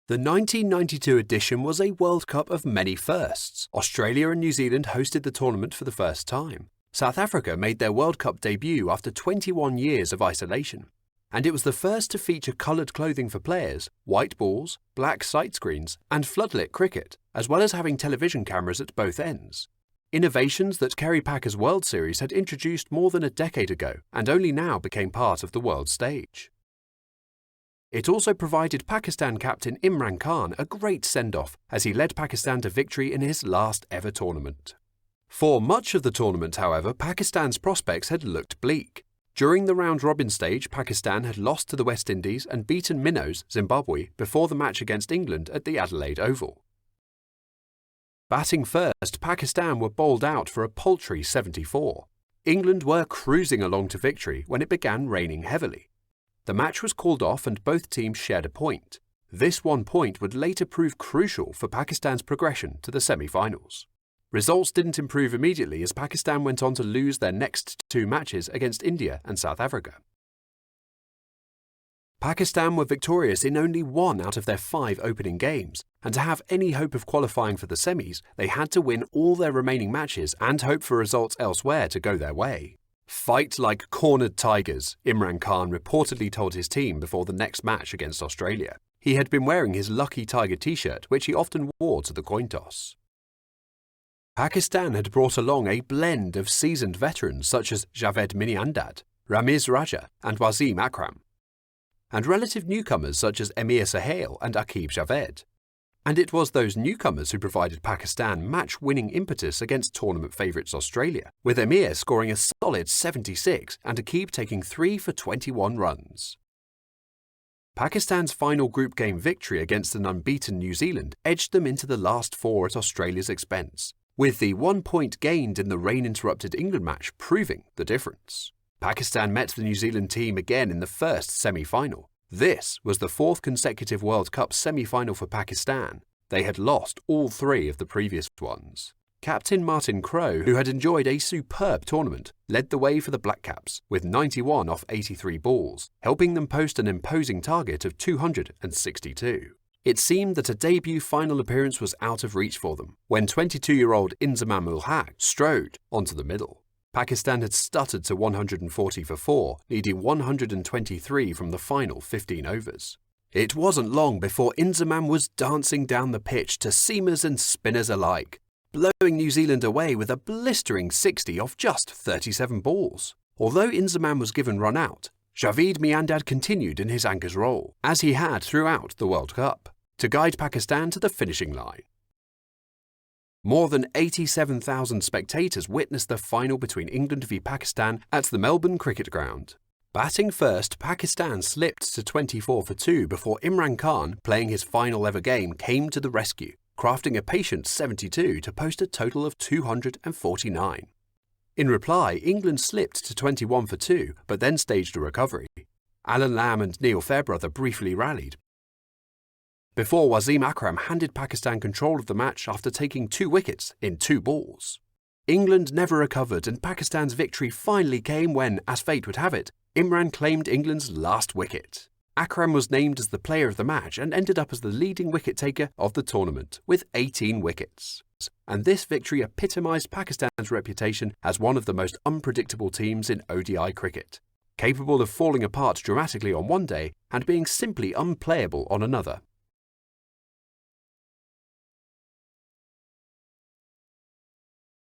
The 1992 edition was a World Cup of many firsts. Australia and New Zealand hosted the tournament for the first time. South Africa made their World Cup debut after 21 years of isolation. And it was the first to feature coloured clothing for players, white balls, black sightscreens, and floodlit cricket, as well as having television cameras at both ends. Innovations that Kerry Packers World Series had introduced more than a decade ago and only now became part of the world stage. It also provided Pakistan captain Imran Khan a great send-off as he led Pakistan to victory in his last ever tournament. For much of the tournament, however, Pakistan's prospects had looked bleak. During the round-robin stage, Pakistan had lost to the West Indies and beaten minnows, Zimbabwe, before the match against England at the Adelaide Oval. Batting first, Pakistan were bowled out for a paltry 74. England were cruising along to victory when it began raining heavily. The match was called off and both teams shared a point. This 1 point would later prove crucial for Pakistan's progression to the semi-finals. Results didn't improve immediately as Pakistan went on to lose their next 2 matches against India and South Africa. Pakistan were victorious in only 1 out of their 5 opening games, and to have any hope of qualifying for the semis, they had to win all their remaining matches and hope for results elsewhere to go their way. "Fight like cornered tigers," Imran Khan reportedly told his team before the next match against Australia. He had been wearing his Lucky Tiger t-shirt, which he often wore to the coin toss. Pakistan had brought along a blend of seasoned veterans such as Javed Miniandad, Ramiz Raja and Wasim Akram, and relative newcomers such as Emir Sohail and Aqib Javed. And it was those newcomers who provided Pakistan match-winning impetus against tournament favourites Australia, with Emir scoring a solid 76 and Aqib taking 3 for 21 runs. Pakistan's final group game victory against an unbeaten New Zealand edged them into the last 4 at Australia's expense, with the 1 point gained in the rain-interrupted England match proving the difference. Pakistan met the New Zealand team again in the first semi-final. This was the 4th consecutive World Cup semi-final for Pakistan. They had lost all 3 of the previous ones. Captain Martin Crowe, who had enjoyed a superb tournament, led the way for the Black Caps with 91 off 83 balls, helping them post an imposing target of 262. It seemed that a debut final appearance was out of reach for them when 22-year-old Inzamam ul Haq strode onto the middle. Pakistan had stuttered to 140 for 4, needing 123 from the final 15 overs. It wasn't long before Inzamam was dancing down the pitch to seamers and spinners alike, blowing New Zealand away with a blistering 60 off just 37 balls. Although Inzamam was given run out, Javed Miandad continued in his anchor's role, as he had throughout the World Cup, to guide Pakistan to the finishing line. More than 87,000 spectators witnessed the final between England v Pakistan at the Melbourne Cricket Ground. Batting first, Pakistan slipped to 24 for 2 before Imran Khan, playing his final ever game, came to the rescue, crafting a patient 72 to post a total of 249. In reply, England slipped to 21 for 2, but then staged a recovery. Alan Lamb and Neil Fairbrother briefly rallied, before Wasim Akram handed Pakistan control of the match after taking 2 wickets in 2 balls. England never recovered and Pakistan's victory finally came when, as fate would have it, Imran claimed England's last wicket. Akram was named as the player of the match and ended up as the leading wicket-taker of the tournament with 18 wickets. And this victory epitomised Pakistan's reputation as one of the most unpredictable teams in ODI cricket, capable of falling apart dramatically on one day and being simply unplayable on another.